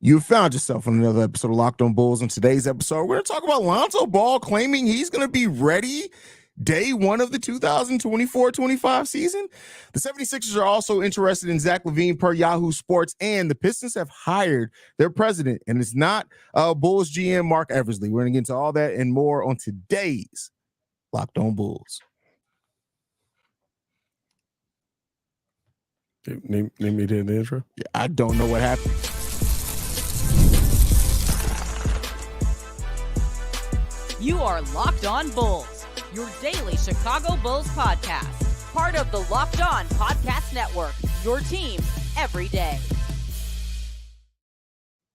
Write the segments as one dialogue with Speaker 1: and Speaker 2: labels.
Speaker 1: You found yourself on another episode of Locked On Bulls. On today's episode, we're going to talk about Lonzo Ball claiming he's going to be ready day one of the 2024-25 season. The 76ers are also interested in Zach LaVine per Yahoo Sports, and the Pistons have hired their president, and it's not Bulls GM Mark Eversley. We're going to get into all that and more on today's Locked On Bulls.
Speaker 2: Need me to hit the intro?
Speaker 1: Yeah, I don't know what happened.
Speaker 3: You are Locked On Bulls, your daily Chicago Bulls podcast. Part of the Locked On Podcast Network, your team every day.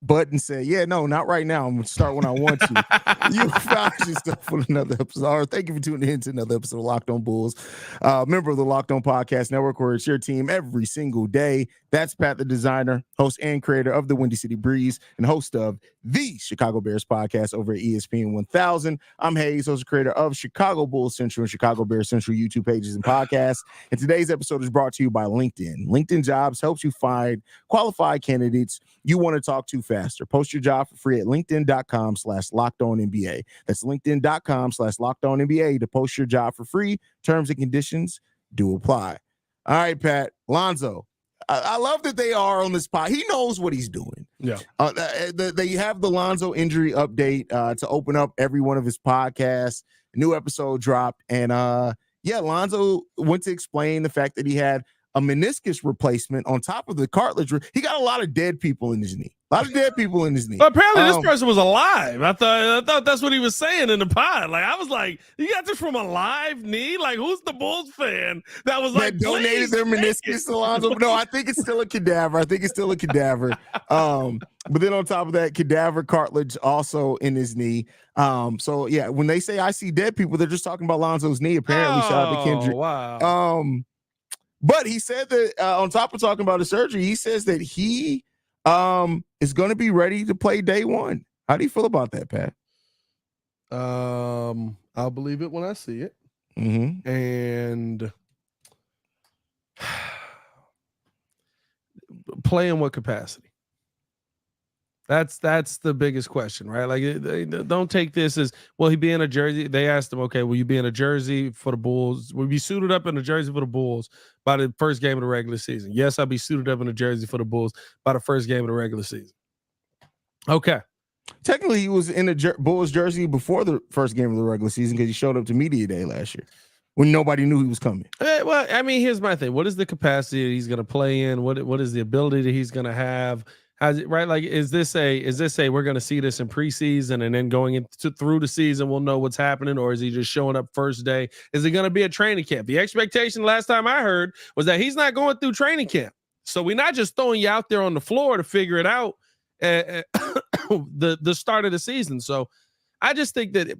Speaker 1: Button said, yeah, no, not right now. I'm going to start when I want to. You found yourself on another episode. Thank you for tuning in to another episode of Locked On Bulls, member of the Locked On Podcast Network, where it's your team every single day. That's Pat the Designer, host and creator of the Windy City Breeze and host of the Chicago Bears podcast over at ESPN 1000. I'm Haize, host and creator of Chicago Bulls Central and Chicago Bears Central YouTube pages and podcasts. And today's episode is brought to you by LinkedIn. LinkedIn Jobs helps you find qualified candidates you want to talk to faster. Post your job for free at linkedin.com/LockedOnNBA. That's linkedin.com/LockedOnNBA to post your job for free. Terms and conditions do apply. All right, Pat. Lonzo. I love that they are on this pod. He knows what he's doing.
Speaker 2: Yeah.
Speaker 1: They have the Lonzo injury update to open up every one of his podcasts. A new episode dropped. And Lonzo went to explain the fact that he had a meniscus replacement on top of the cartilage. He got a lot of dead people in his knee. Well,
Speaker 2: apparently this person was alive. I thought that's what he was saying in the pod. Like, I was like, you got this from a live knee? Like, who's the Bulls fan that was like
Speaker 1: donated their meniscus to Lonzo? No, I think it's still a cadaver. But then on top of that, cadaver cartilage also in his knee. So yeah, when they say I see dead people, they're just talking about Lonzo's knee. Apparently, shout out to Kendrick.
Speaker 2: Wow.
Speaker 1: But he said that on top of talking about the surgery, he says that he is going to be ready to play day one. How do you feel about that, Pat?
Speaker 2: I'll believe it when I see it.
Speaker 1: Mm-hmm.
Speaker 2: And play in what capacity? That's the biggest question, right? Like, they don't take this as, well, he be in a jersey. They asked him, okay, will you be in a jersey for the Bulls? Will you be suited up in a jersey for the Bulls by the first game of the regular season? Yes, I'll be suited up in a jersey for the Bulls by the first game of the regular season. Okay.
Speaker 1: Technically, he was in a Bulls jersey before the first game of the regular season because he showed up to media day last year when nobody knew he was coming.
Speaker 2: Well, I mean, here's my thing. What is the capacity that he's going to play in? What is the ability that he's going to have? How's it, right? Like, is this a we're going to see this in preseason and then going into through the season we'll know what's happening, or is he just showing up first day? Is it going to be a training camp? The expectation last time I heard was that he's not going through training camp, so we're not just throwing you out there on the floor to figure it out at the start of the season. So I just think that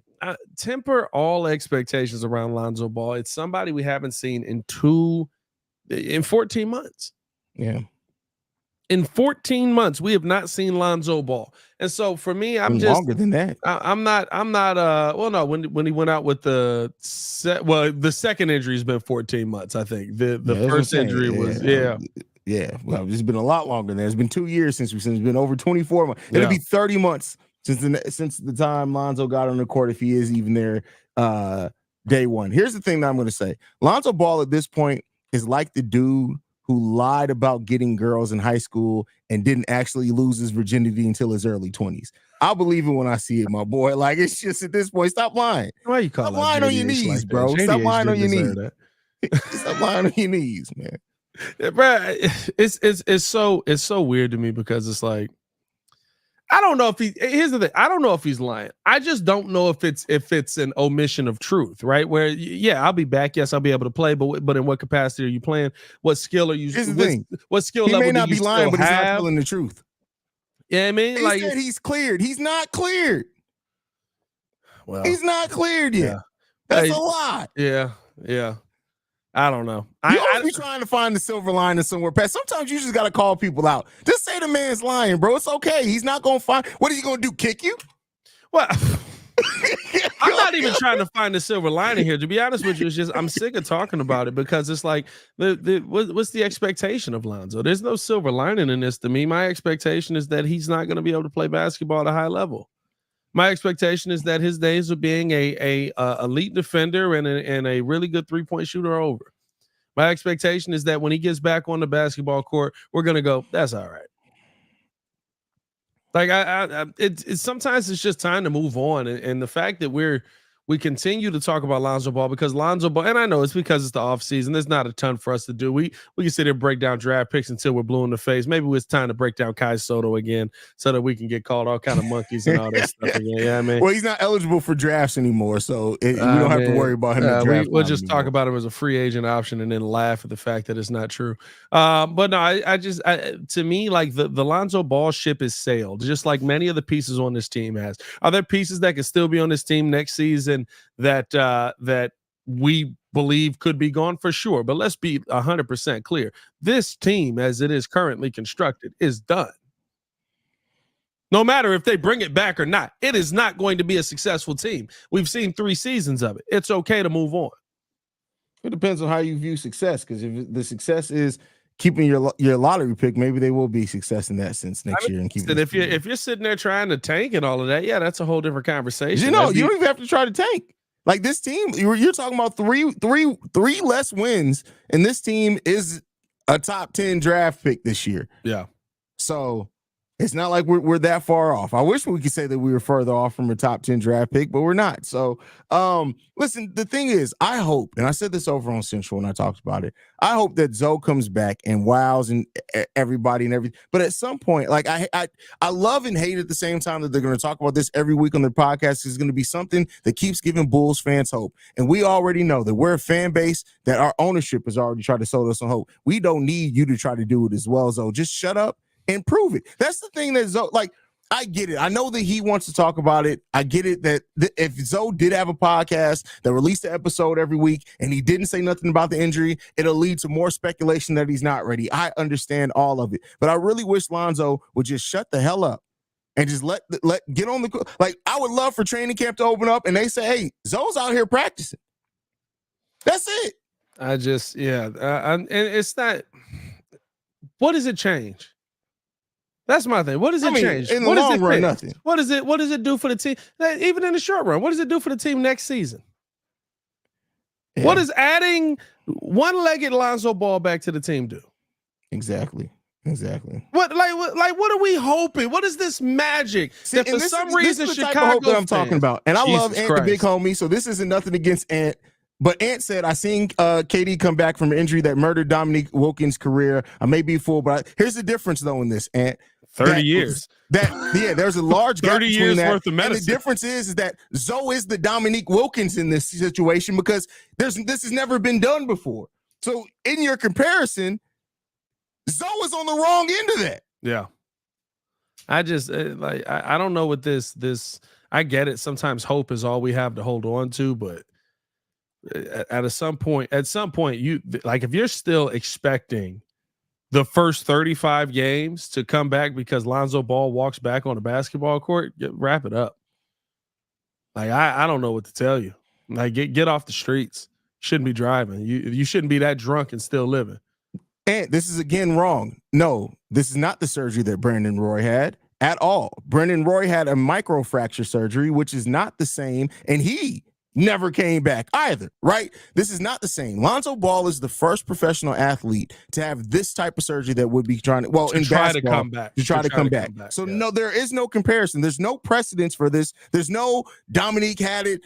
Speaker 2: temper all expectations around Lonzo Ball. It's somebody we haven't seen in 14 months.
Speaker 1: Yeah.
Speaker 2: In 14 months, we have not seen Lonzo Ball. And so for me, I'm just
Speaker 1: longer than that.
Speaker 2: I'm not well, no, when he went out with the second injury has been 14 months, I think. The first injury was
Speaker 1: well, it's been a lot longer than that. It's been 2 years since it's been over 24 months. It'll be 30 months since the time Lonzo got on the court, if he is even there day one. Here's the thing that I'm going to say. Lonzo Ball at this point is like the dude who lied about getting girls in high school and didn't actually lose his virginity until his early 20s. I'll believe it when I see it, my boy. Like, it's just at this point, stop lying.
Speaker 2: Why you call
Speaker 1: stop lying on your knees, like bro. Stop lying on your knees. Stop lying on your knees, man.
Speaker 2: Yeah, bro, it's so weird to me because it's like, I don't know if here's the thing. I don't know if he's lying. I just don't know if it's an omission of truth, right? Where, yeah, I'll be back. Yes, I'll be able to play, but in what capacity are you playing? What skill are you?
Speaker 1: Here's the thing.
Speaker 2: What skill
Speaker 1: he
Speaker 2: level
Speaker 1: may not
Speaker 2: do you
Speaker 1: be lying, but
Speaker 2: have?
Speaker 1: he's not telling the truth.
Speaker 2: Yeah, I mean,
Speaker 1: he said he's cleared. He's not cleared.
Speaker 2: Well,
Speaker 1: he's not cleared yet.
Speaker 2: Yeah.
Speaker 1: That's a lot.
Speaker 2: Yeah. I don't know.
Speaker 1: You always be trying to find the silver lining somewhere, Pat. Sometimes you just got to call people out. Just say the man's lying, bro. It's okay. He's not going to find. What is he going to do? Kick you?
Speaker 2: Well, I'm not even trying to find the silver lining here. To be honest with you, it's just I'm sick of talking about it because it's like what's the expectation of Lonzo? There's no silver lining in this to me. My expectation is that he's not going to be able to play basketball at a high level. My expectation is that his days of being a elite defender and a really good 3-point shooter are over. My expectation is that when he gets back on the basketball court, we're going to go, that's all right. Like it's sometimes it's just time to move on. And the fact that we continue to talk about Lonzo Ball because Lonzo Ball, and I know it's because it's the offseason. There's not a ton for us to do. We can sit here and break down draft picks until we're blue in the face. Maybe it's time to break down Kai Soto again so that we can get called all kind of monkeys and all that stuff again. Yeah, I mean,
Speaker 1: well, he's not eligible for drafts anymore, so we don't have to worry about him.
Speaker 2: We'll just talk about him as a free agent option and then laugh at the fact that it's not true. But no, I just to me, like the Lonzo Ball ship is sailed, just like many of the pieces on this team has. Are there pieces that can still be on this team next season that we believe could be gone? For sure, but let's be 100% clear. This team, as it is currently constructed, is done. No matter if they bring it back or not, it is not going to be a successful team. We've seen 3 seasons of it. It's okay to move on.
Speaker 1: It depends on how you view success, because if the success is keeping your lottery pick, maybe they will be success in that sense next year. And
Speaker 2: if you're sitting there trying to tank and all of that, yeah, that's a whole different conversation.
Speaker 1: You don't even have to try to tank. Like this team, you're talking about three less wins, and this team is a top 10 draft pick this year.
Speaker 2: Yeah.
Speaker 1: So it's not like we're that far off. I wish we could say that we were further off from a top 10 draft pick, but we're not. So listen, the thing is, I hope, and I said this over on Central when I talked about it, I hope that Zoe comes back and wows and everybody and everything. But at some point, like I love and hate at the same time that they're going to talk about this every week on their podcast. Is going to be something that keeps giving Bulls fans hope. And we already know that we're a fan base that our ownership has already tried to sell us some hope. We don't need you to try to do it as well, Zoe. Just shut up and prove it. That's the thing that Zoe, like, I get it. I know that he wants to talk about it. I get it that if Zoe did have a podcast that released an episode every week and he didn't say nothing about the injury, it'll lead to more speculation that he's not ready. I understand all of it. But I really wish Lonzo would just shut the hell up and just let get on the, like, I would love for training camp to open up and they say, hey, Zoe's out here practicing. That's it.
Speaker 2: And it's not, what does it change? That's my thing. What does it change?
Speaker 1: In the long run, nothing.
Speaker 2: What does it do for the team? Even in the short run, what does it do for the team next season? Yeah. What does adding one-legged Lonzo Ball back to the team do?
Speaker 1: Exactly.
Speaker 2: What are we hoping? What is this magic that for some reason Chicago
Speaker 1: that I'm talking about? And I love Ant, the big homie, so this isn't nothing against Ant. But Ant said, I seen KD come back from an injury that murdered Dominique Wilkins' career. I may be fooled, but here's the difference, though, in this, Ant.
Speaker 2: 30 years.
Speaker 1: There's a large gap
Speaker 2: 30
Speaker 1: between
Speaker 2: years
Speaker 1: that.
Speaker 2: Worth of medicine.
Speaker 1: And the difference is that Zoe is the Dominique Wilkins in this situation because this has never been done before. So in your comparison, Zoe is on the wrong end of that.
Speaker 2: Yeah. I just I don't know what this I get it. Sometimes hope is all we have to hold on to, but at some point, you like if you're still expecting the first 35 games to come back because Lonzo Ball walks back on the basketball court, wrap it up. Like I don't know what to tell you. Like get off the streets. Shouldn't be driving. You shouldn't be that drunk and still living.
Speaker 1: And this is again wrong. No, this is not the surgery that Brandon Roy had at all. Brandon Roy had a microfracture surgery, which is not the same, and he never came back either, right? This is not the same. Lonzo Ball is the first professional athlete to have this type of surgery that would be trying to, well, in basketball, to try to come back. So yeah. No, there is no comparison. There's no precedence for this. There's no Dominique had it,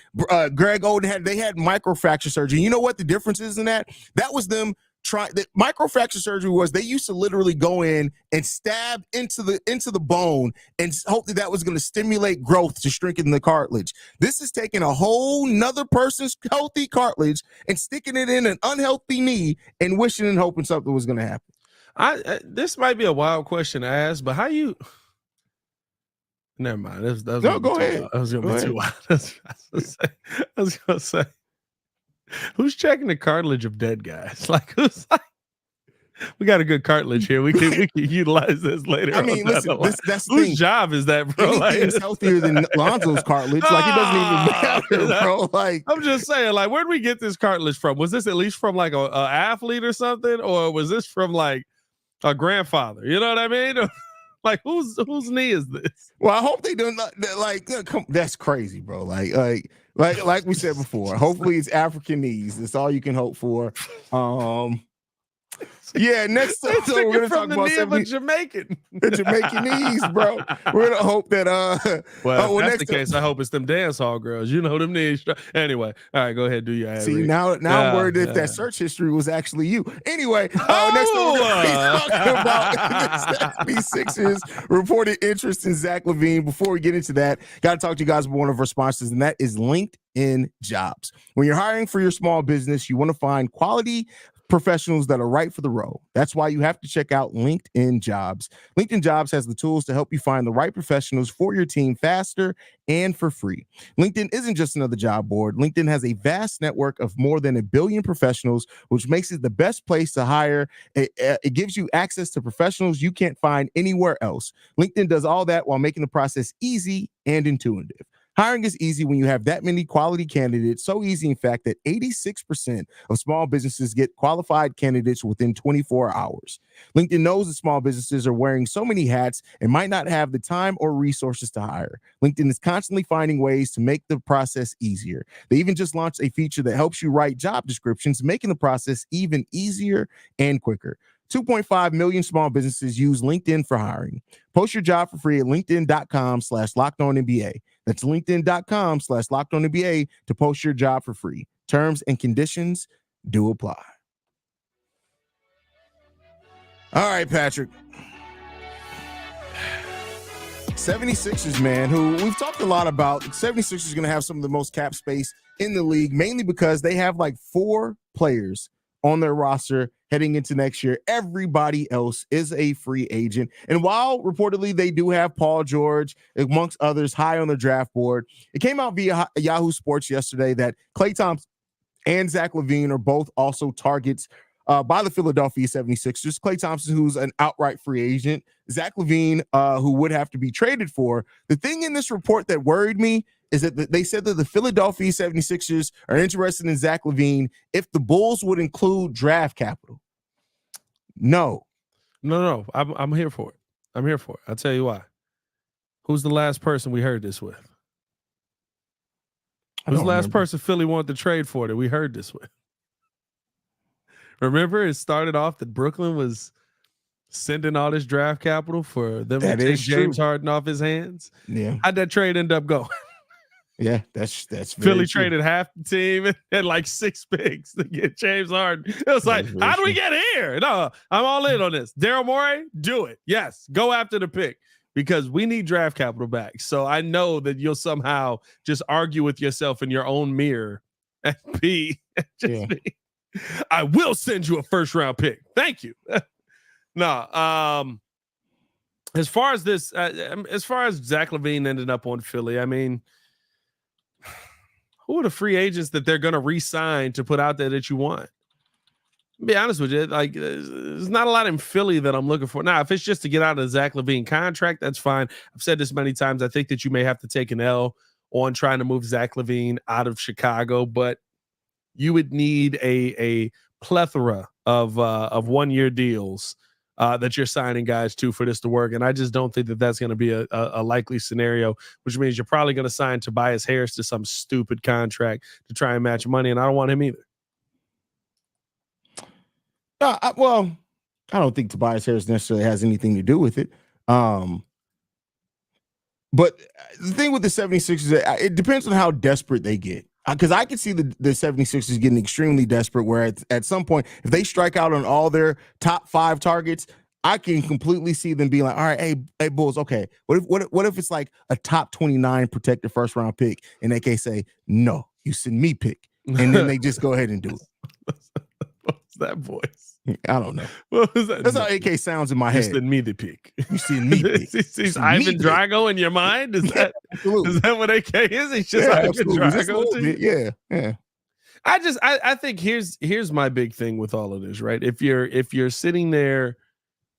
Speaker 1: Greg Oden had it. They had microfracture surgery. You know what the difference is in that? That was them the microfracture surgery was they used to literally go in and stab into the bone and hope that was going to stimulate growth to strengthen the cartilage. This is taking a whole nother person's healthy cartilage and sticking it in an unhealthy knee and wishing and hoping something was going to happen.
Speaker 2: This might be a wild question to ask, but how you? Never mind.
Speaker 1: No, go ahead.
Speaker 2: I was going to be too wild. I was going to say. Who's checking the cartilage of dead guys? Like who's like We got a good cartilage here. We can utilize this later.
Speaker 1: I mean, listen, that's the
Speaker 2: whose
Speaker 1: thing.
Speaker 2: job is that, bro?
Speaker 1: Anything's healthier than Lonzo's cartilage. Like, it doesn't even matter, bro. Like,
Speaker 2: I'm just saying, like, where'd we get this cartilage from? Was this at least from like a athlete or something, or was this from like a grandfather? You know what I mean? Like, whose knee is this?
Speaker 1: Well, I hope they don't like. That's crazy, bro. Like we said before. Hopefully, it's African knees. That's all you can hope for. Yeah, next up, so we're gonna talk about
Speaker 2: the Jamaican.
Speaker 1: The Jamaican knees, bro. We're gonna hope that
Speaker 2: well, if that's the case, I hope it's them dance hall girls. You know them knees. Anyway, all right, go ahead, do your ad.
Speaker 1: See, now I'm worried if that search history was actually you. Anyway, next up, we're gonna be talking about the 76ers reported interest in Zach LaVine. Before we get into that, gotta talk to you guys about one of our sponsors, and that is LinkedIn Jobs. When you're hiring for your small business, you want to find quality professionals that are right for the role. That's why you have to check out LinkedIn Jobs. LinkedIn Jobs has the tools to help you find the right professionals for your team faster and for free. LinkedIn isn't just another job board. LinkedIn has a vast network of more than 1 billion professionals, which makes it the best place to hire. It gives you access to professionals you can't find anywhere else. LinkedIn does all that while making the process easy and intuitive. Hiring is easy when you have that many quality candidates. So easy, in fact, that 86% of small businesses get qualified candidates within 24 hours. LinkedIn knows that small businesses are wearing so many hats and might not have the time or resources to hire. LinkedIn is constantly finding ways to make the process easier. They even just launched a feature that helps you write job descriptions, making the process even easier and quicker. 2.5 million small businesses use LinkedIn for hiring. Post your job for free at linkedin.com/LockedOnNBA. That's linkedin.com/LockedOnNBA to post your job for free. Terms and conditions do apply. All right, Patrick. 76ers, man, who we've talked a lot about. 76ers are going to have some of the most cap space in the league, mainly because they have like 4 players on their roster heading into next year. Everybody else is a free agent. And while reportedly they do have Paul George, amongst others, high on the draft board, it came out via Yahoo Sports yesterday that Klay Thompson and Zach LaVine are both also targets by the Philadelphia 76ers. Klay Thompson, who's an outright free agent. Zach LaVine, who would have to be traded for. The thing in this report that worried me is that they said that the Philadelphia 76ers are interested in Zach LaVine if the Bulls would include draft capital. No. I'm here for it. I'll tell you why. Who's the last person we heard this with? Who's the last person Philly wanted to trade for that we heard this with? Remember, it started off that Brooklyn was sending all this draft capital for them to take James Harden off his hands. Yeah.
Speaker 2: How'd that trade end up going?
Speaker 1: Yeah, that's
Speaker 2: Philly traded half the team and had like 6 picks to get James Harden. It was like, how do we get here? No, I'm all in on this. Daryl Morey, do it. Yes, go after the pick because we need draft capital back. So I know that you'll somehow just argue with yourself in your own mirror and be I will send you a 1st round pick. Thank you. No, as far as this, as far as Zach LaVine ended up on Philly, I mean, who are the free agents that they're going to re-sign to put out there that you want? To be honest with you, like there's not a lot in Philly that I'm looking for. Now, if it's just to get out of the Zach LaVine contract, that's fine. I've said this many times. I think that you may have to take an L on trying to move Zach LaVine out of Chicago, but you would need a plethora of 1-year deals that you're signing guys to for this to work. And I just don't think that that's going to be a likely scenario, which means you're probably going to sign Tobias Harris to some stupid contract to try and match money. And I don't want him either.
Speaker 1: I don't think Tobias Harris necessarily has anything to do with it. But the thing with the 76ers, it depends on how desperate they get. Because I can see the 76ers getting extremely desperate where at some point, if they strike out on all their top 5 targets, I can completely see them being like, all right, hey Bulls, okay, what if it's like a top 29 protected 1st round pick and they can say, no, you send me pick. And then they just go ahead and do it.
Speaker 2: What's that voice?
Speaker 1: I don't know.
Speaker 2: What was that?
Speaker 1: That's how AK sounds in my head.
Speaker 2: You send me the pick.
Speaker 1: You send me pick.
Speaker 2: Is Ivan Drago in your mind? Is that what AK is? He's just Ivan Drago.
Speaker 1: Yeah.
Speaker 2: I think here's my big thing with all of this, right? If you're sitting there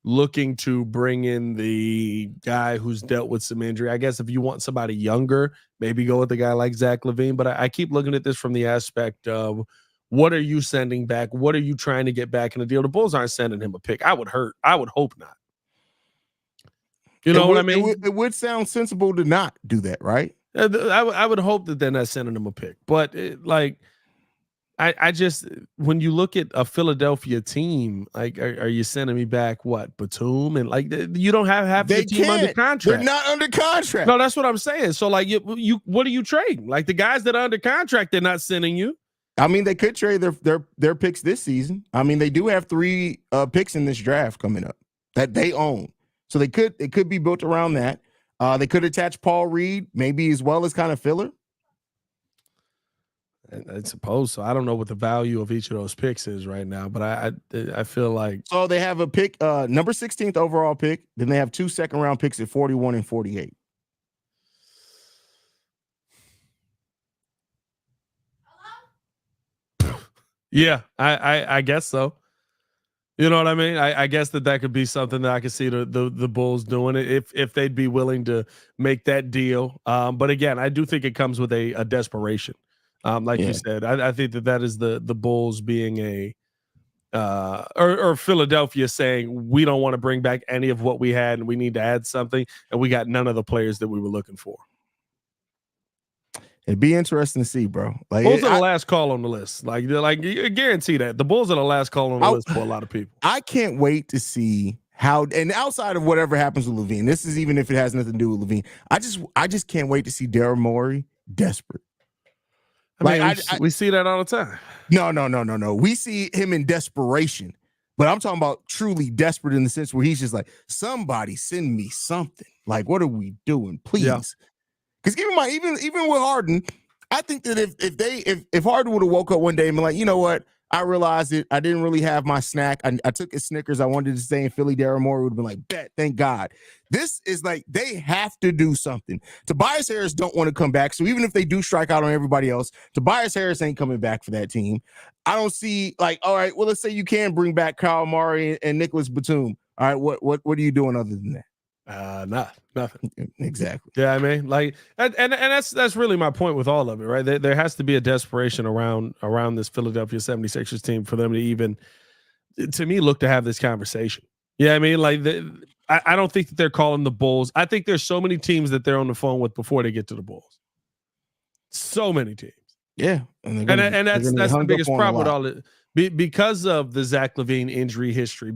Speaker 2: looking to bring in the guy who's dealt with some injury, I guess if you want somebody younger, maybe go with a guy like Zach LaVine. But I keep looking at this from the aspect of, what are you sending back? What are you trying to get back in the deal? The Bulls aren't sending him a pick. I would hope not. You know what I mean?
Speaker 1: It would sound sensible to not do that, right?
Speaker 2: I would hope that they're not sending him a pick. But I just, when you look at a Philadelphia team, like, are you sending me back what, Batum? And like, you don't have half the team under contract.
Speaker 1: They're not under contract.
Speaker 2: No, that's what I'm saying. So like, you what are you trading? Like, the guys that are under contract, they're not sending you.
Speaker 1: I mean, they could trade their picks this season. I mean, they do have 3 picks in this draft coming up that they own. So it could be built around that. They could attach Paul Reed, maybe as well as kind of filler.
Speaker 2: I suppose so. I don't know what the value of each of those picks is right now, but I feel like,
Speaker 1: so they have a pick, number 16th overall pick. Then they have 2 second-round picks at 41 and 48.
Speaker 2: Yeah, I guess so. You know what I mean? I guess that could be something that I could see the Bulls doing it if they'd be willing to make that deal. But again, I do think it comes with a desperation. You said, I think that is the Bulls being or Philadelphia saying, we don't want to bring back any of what we had and we need to add something, and we got none of the players that we were looking for.
Speaker 1: It'd be interesting to see, bro. Like,
Speaker 2: Bulls are the last call on the list. Like you guarantee that the Bulls are the last call on the list for a lot of people.
Speaker 1: I can't wait to see how, and outside of whatever happens with LaVine, this is even if it has nothing to do with LaVine. I just can't wait to see Daryl Morey desperate.
Speaker 2: I mean, we see that all the time.
Speaker 1: No. We see him in desperation, but I'm talking about truly desperate in the sense where he's just like, somebody send me something. Like, what are we doing, please?
Speaker 2: Yeah.
Speaker 1: Because even with Harden, I think that if Harden would have woke up one day and been like, you know what, I realized it, I didn't really have my snack. I took a Snickers. I wanted to stay in Philly. Daryl Morey would have been like, bet, thank God. This is like, they have to do something. Tobias Harris don't want to come back. So even if they do strike out on everybody else, Tobias Harris ain't coming back for that team. I don't see, like, all right, well, let's say you can bring back Kyle Murray and Nicholas Batum. All right, what are you doing other than that?
Speaker 2: Nothing.
Speaker 1: Exactly.
Speaker 2: Yeah, I mean, like, and that's really my point with all of it, right? There has to be a desperation around this Philadelphia 76ers team for them to even, to me, look to have this conversation. Yeah, I mean, like, I don't think that they're calling the Bulls. I think there's so many teams that they're on the phone with before they get to the Bulls. So many teams.
Speaker 1: Yeah,
Speaker 2: and that's the biggest problem with all it. Because of the Zach LaVine injury history,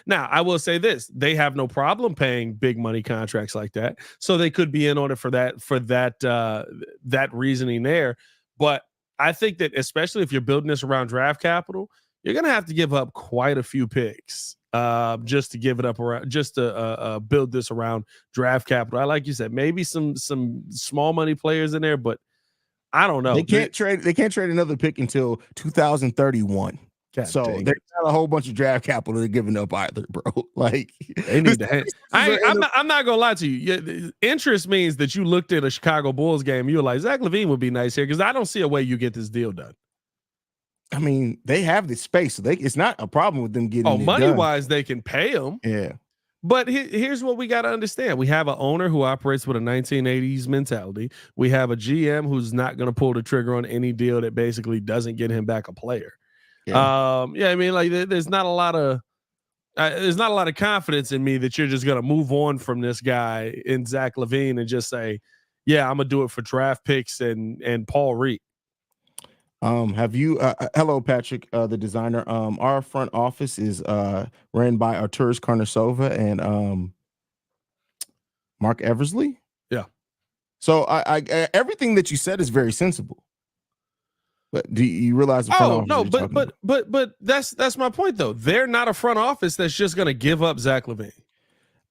Speaker 2: now I will say this, they have no problem paying big money contracts like that. So they could be in on it for that reasoning there. But I think that especially if you're building this around draft capital, you're going to have to give up quite a few picks just to give it up around, just to build this around draft capital. I, like you said, maybe some small money players in there, but I don't know.
Speaker 1: They can't trade another pick until 2031.
Speaker 2: God
Speaker 1: so
Speaker 2: dang.
Speaker 1: there's not a whole bunch of draft capital they're giving up either, bro. Like,
Speaker 2: they need to. I'm not gonna lie to you. Interest means that you looked at a Chicago Bulls game. You were like, Zach LaVine would be nice here, because I don't see a way you get this deal done.
Speaker 1: I mean, they have the space, so it's not a problem with them getting.
Speaker 2: Oh, money wise, they can pay him.
Speaker 1: Yeah.
Speaker 2: But here's what we got to understand. We have an owner who operates with a 1980s mentality. We have a GM who's not going to pull the trigger on any deal that basically doesn't get him back a player. Yeah, I mean, like, there's not a lot of confidence in me that you're just going to move on from this guy in Zach LaVine and just say, yeah, I'm going to do it for draft picks and Paul Reed.
Speaker 1: Have you hello, Patrick, the designer. Our front office is ran by Arturas Karnasova and Mark Eversley.
Speaker 2: Yeah.
Speaker 1: So I everything that you said is very sensible. But do you realize the front office?
Speaker 2: But that's my point though. They're not a front office that's just gonna give up Zach LaVine.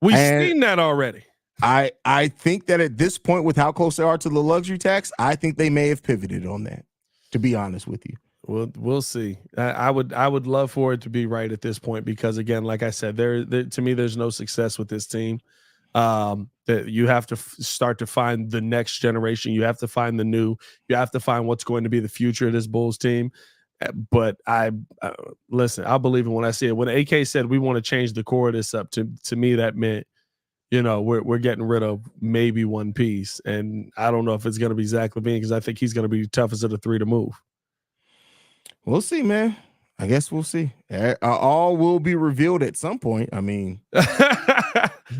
Speaker 2: We've seen that already.
Speaker 1: I think that at this point, with how close they are to the luxury tax, I think they may have pivoted on that, to be honest with you.
Speaker 2: We'll see. I would love for it to be right at this point, because again, like I said, there to me, there's no success with this team. That you have to start to find the next generation. You have to find the new. You have to find what's going to be the future of this Bulls team. But listen, I'll believe it when I see it. When AK said we want to change the core of this up, to me that meant, we're getting rid of maybe one piece, and I don't know if it's going to be Zach LaVine because I think he's going to be the toughest of the three to move.
Speaker 1: We'll see, man. I guess we'll see. All will be revealed at some point. I mean,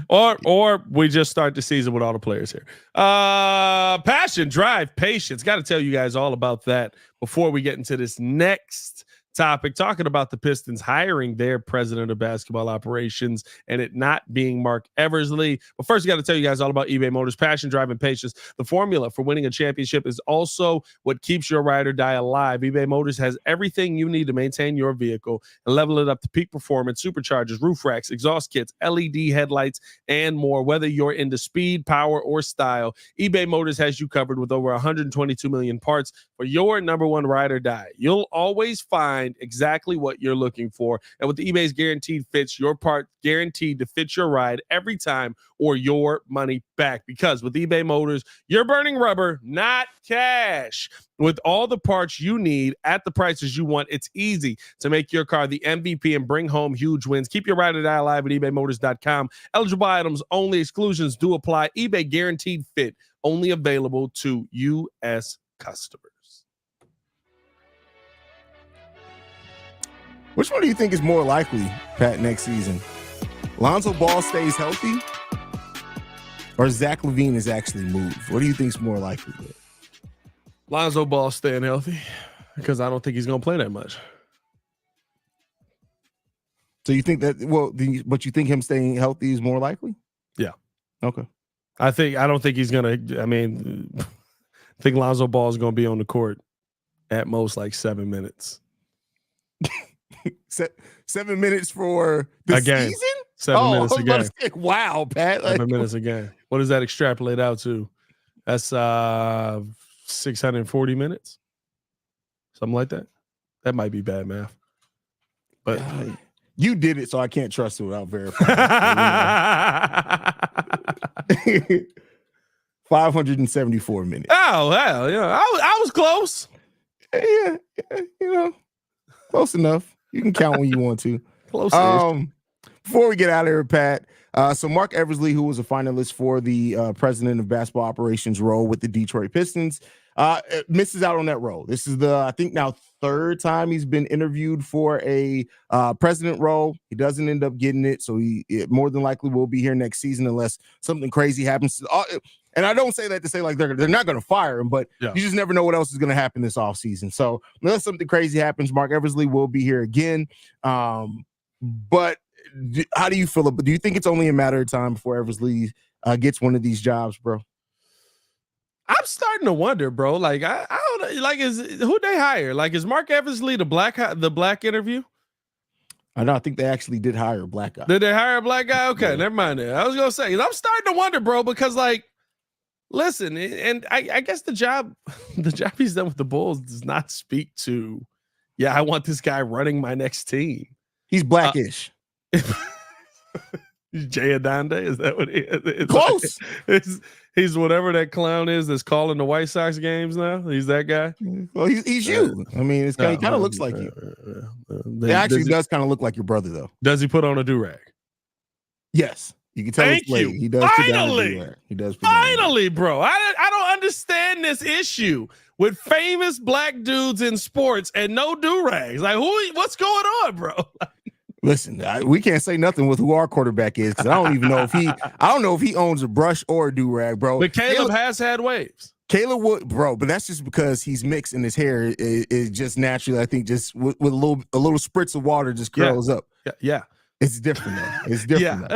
Speaker 2: or we just start the season with all the players here. Passion, drive, patience. Got to tell you guys all about that before we get into this next topic, talking about the Pistons hiring their president of basketball operations and it not being Mark Eversley. But first, got to tell you guys all about eBay Motors. Passion, drive, and patience. The formula for winning a championship is also what keeps your ride or die alive. eBay Motors has everything you need to maintain your vehicle and level it up to peak performance, superchargers, roof racks, exhaust kits, LED headlights, and more. Whether you're into speed, power, or style, eBay Motors has you covered with over 122 million parts for your number one ride or die. You'll always find exactly what you're looking for. And with eBay's guaranteed fits, your part guaranteed to fit your ride every time or your money back. Because with eBay Motors, you're burning rubber, not cash. With all the parts you need at the prices you want, it's easy to make your car the MVP and bring home huge wins. Keep your ride or die alive at ebaymotors.com. Eligible items only. Exclusions do apply. eBay guaranteed fit only available to U.S. customers.
Speaker 1: Which one do you think is more likely, Pat, next season? Lonzo Ball stays healthy or Zach LaVine is actually moved? What do you think is more likely?
Speaker 2: Lonzo Ball staying healthy because I don't think he's going to play that much.
Speaker 1: So you think that, but you think him staying healthy is more likely?
Speaker 2: Yeah.
Speaker 1: Okay.
Speaker 2: I don't think he's going to, I think Lonzo Ball is going to be on the court at most like 7 minutes.
Speaker 1: 7 minutes for the season?
Speaker 2: 7 minutes a game.
Speaker 1: Wow, Pat.
Speaker 2: 7 minutes a game. What does that extrapolate out to? That's 640 minutes. Something like that. That might be bad math. But
Speaker 1: you did it, so I can't trust it without verifying. 574 minutes.
Speaker 2: Oh, hell, yeah. I was close.
Speaker 1: Yeah, close enough. You can count when you want to.
Speaker 2: Close.
Speaker 1: Before we get out of here, Pat, so Mark Eversley, who was a finalist for the president of basketball operations role with the Detroit Pistons, misses out on that role. This is I think now third time he's been interviewed for a president role. He doesn't end up getting it, so he more than likely will be here next season unless something crazy happens. And I don't say that to say like they're not going to fire him, but you just never know what else is going to happen this offseason. So unless something crazy happens, Mark Eversley will be here again. But how do you feel about? Do you think it's only a matter of time before Eversley gets one of these jobs, bro?
Speaker 2: I'm starting to wonder, bro. Like I don't like who they hire? Like is Mark Eversley the black interview?
Speaker 1: I know. I think they actually did hire a black guy.
Speaker 2: Did they hire a black guy? Okay, never mind that. I was gonna say I'm starting to wonder, bro, because like. Listen, and I guess the job he's done with the Bulls does not speak to, I want this guy running my next team.
Speaker 1: He's blackish.
Speaker 2: He's Jay Adonde. Is that what he is?
Speaker 1: Close.
Speaker 2: He's whatever that clown is that's calling the White Sox games now. He's that guy.
Speaker 1: Well, he's you. I mean, he kind of looks like you. It actually does kind of look like your brother, though.
Speaker 2: Does he put on a do-rag?
Speaker 1: Yes. You can tell
Speaker 2: Thank you.
Speaker 1: He does.
Speaker 2: Finally,
Speaker 1: he does.
Speaker 2: Finally, bro. I don't understand this issue with famous black dudes in sports and no do-rags. Like, what's going on, bro?
Speaker 1: Listen, we can't say nothing with who our quarterback is because I don't even know if I don't know if he owns a brush or a do-rag, bro.
Speaker 2: But Caleb has had waves.
Speaker 1: Caleb would, bro, but that's just because he's mixed and his hair is just naturally, I think, just with a little spritz of water just curls up.
Speaker 2: Yeah.
Speaker 1: It's different though. It's different.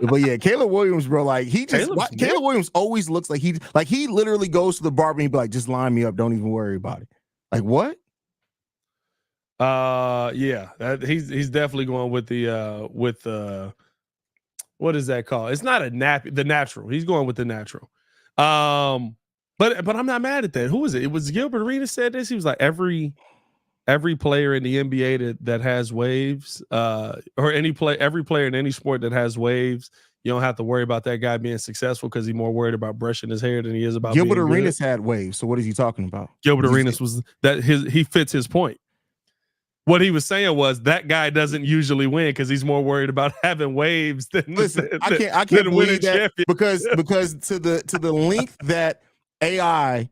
Speaker 1: But yeah, Caleb Williams, bro, like Caleb Williams always looks like he literally goes to the barber and he'd be like, just line me up, don't even worry about it. Like what?
Speaker 2: He's definitely going with the what is that called? It's not the natural. He's going with the natural. But I'm not mad at that. Who was it? It was Gilbert Arenas said this. He was like every every player in the NBA that has waves, or every player in any sport that has waves, you don't have to worry about that guy being successful because he's more worried about brushing his hair than he is about
Speaker 1: Gilbert
Speaker 2: being
Speaker 1: Arenas
Speaker 2: good.
Speaker 1: had waves. So what is he talking about?
Speaker 2: Gilbert Arenas was that he fits his point. What he was saying was that guy doesn't usually win because he's more worried about having waves than
Speaker 1: I can't believe that because to the length that AI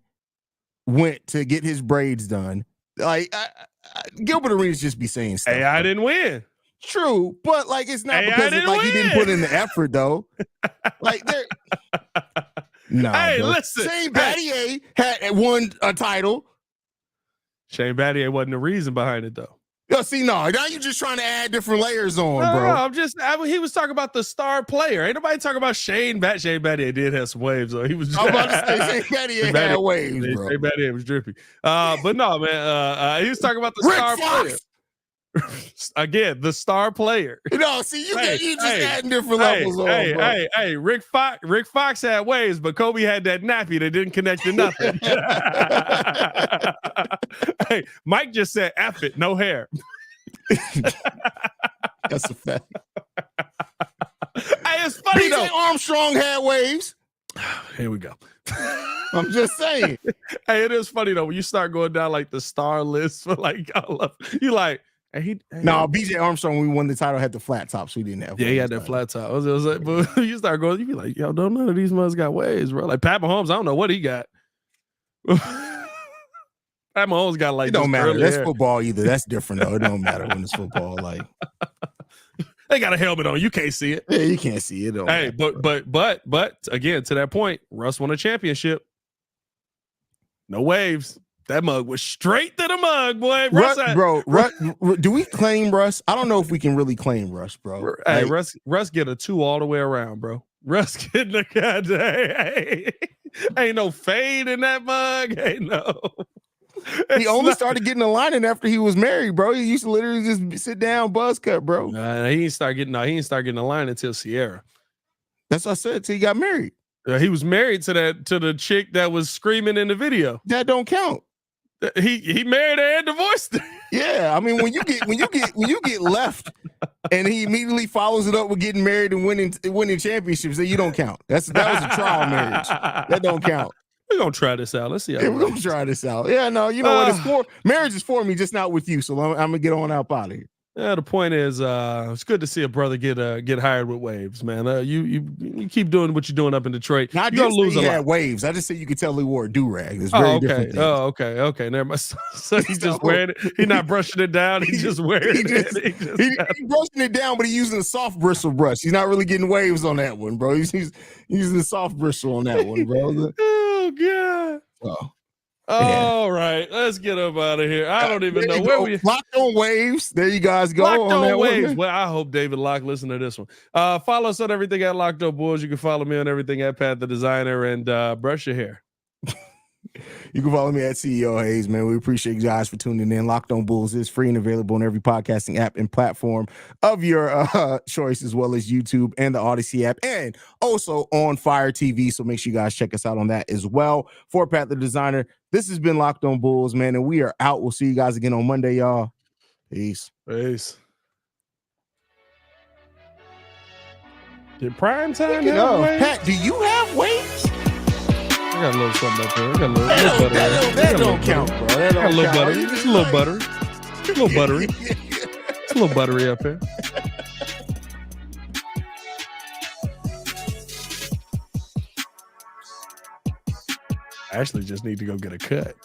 Speaker 1: went to get his braids done, like Gilbert Arenas just be saying stuff.
Speaker 2: AI didn't win.
Speaker 1: True, but like it's not
Speaker 2: AI
Speaker 1: because he didn't put in the effort though. Like there, no.
Speaker 2: Hey,
Speaker 1: bro.
Speaker 2: listen,
Speaker 1: Shane Battier had won a title.
Speaker 2: Shane Battier wasn't the reason behind it though.
Speaker 1: Yo, see, now you're just trying to add different layers on, bro.
Speaker 2: No, he was talking about the star player. Ain't nobody talking about Shane Battier. Shane Battier did have some waves, so he was.
Speaker 1: I'm about to say Shane Battier had waves, bro.
Speaker 2: Shane Battier was drippy. But no, man. He was talking about the star player. Again, the star player.
Speaker 1: No, see, you just adding different levels on, bro.
Speaker 2: Hey, Rick Fox had waves, but Kobe had that nappy that didn't connect to nothing. Hey, Mike just said, F it, no hair.
Speaker 1: That's a fact.
Speaker 2: Hey, it's funny though.
Speaker 1: Armstrong had waves.
Speaker 2: Here we go.
Speaker 1: I'm just saying.
Speaker 2: Hey, it is funny though when you start going down like the star list for like all of you like.
Speaker 1: No, BJ Armstrong, when we won the title, had the flat top, so he didn't have.
Speaker 2: Yeah, he had that flat top. It was like, but you start going, you be like, yo, none of these motherfuckers got waves, bro. Like Pat Mahomes, I don't know what he got. Pat Mahomes got like.
Speaker 1: It don't matter. That's football either. That's different though. It don't matter when it's football. Like
Speaker 2: they got a helmet on. You can't see it.
Speaker 1: Yeah, you can't see it.
Speaker 2: Hey, but again, to that point, Russ won a championship. No waves. That mug was straight to the mug, boy.
Speaker 1: Russ, do we claim Russ? I don't know if we can really claim Russ, bro.
Speaker 2: Hey, Russ get a 2 all the way around, bro. Russ getting the goddamn. Hey, ain't no fade in that mug. Ain't no.
Speaker 1: He only started getting a lining after he was married, bro. He used to literally just sit down, buzz cut, bro.
Speaker 2: He didn't start getting a line until Sierra.
Speaker 1: That's what I said. Till he got married.
Speaker 2: He was married to the chick that was screaming in the video.
Speaker 1: That don't count.
Speaker 2: He married her and divorced her.
Speaker 1: Yeah, I mean when you get left, and he immediately follows it up with getting married and winning championships, then you don't count. That was a trial marriage. That don't count.
Speaker 2: We're gonna try this out. Let's see.
Speaker 1: We're gonna try this out. Yeah, no, you know what it's for. Marriage is for me, just not with you. So I'm gonna get on out of here.
Speaker 2: Yeah, the point is, it's good to see a brother get hired with waves, man. You keep doing what you're doing up in Detroit.
Speaker 1: Not
Speaker 2: you're
Speaker 1: just
Speaker 2: gonna lose a lot.
Speaker 1: Waves. I just said you could tell he wore a do-rag. It's very different things.
Speaker 2: Okay. Never mind. So he's just wearing it. He's not brushing it down. He's just wearing it.
Speaker 1: He's brushing it down, but he's using a soft bristle brush. He's not really getting waves on that one, bro. He's using a soft bristle on that one, bro.
Speaker 2: Oh God.
Speaker 1: Oh.
Speaker 2: All right, let's get up out of here. I don't even know where we
Speaker 1: locked on waves. There you guys go.
Speaker 2: Locked on waves.
Speaker 1: One.
Speaker 2: Well, I hope David Locke listen to this one. Follow us on everything at Locked On Bulls. You can follow me on everything at Pat the Designer and brush your hair.
Speaker 1: You can follow me at CEO Haize, man. We appreciate you guys for tuning in. Locked On Bulls is free and available on every podcasting app and platform of your choice, as well as YouTube and the Odyssey app, and also on Fire TV. So make sure you guys check us out on that as well. For Pat the Designer, this has been Locked On Bulls, man, and we are out. We'll see you guys again on Monday, y'all. Peace.
Speaker 2: Did prime time have waves?
Speaker 1: Pat, do you have waves?
Speaker 2: I got a little something up there. I got a little butter.
Speaker 1: That don't count, bro. That don't
Speaker 2: count. A little
Speaker 1: count.
Speaker 2: butter. Just a little buttery. A little buttery. It's a little buttery up here. I actually just need to go get a cut.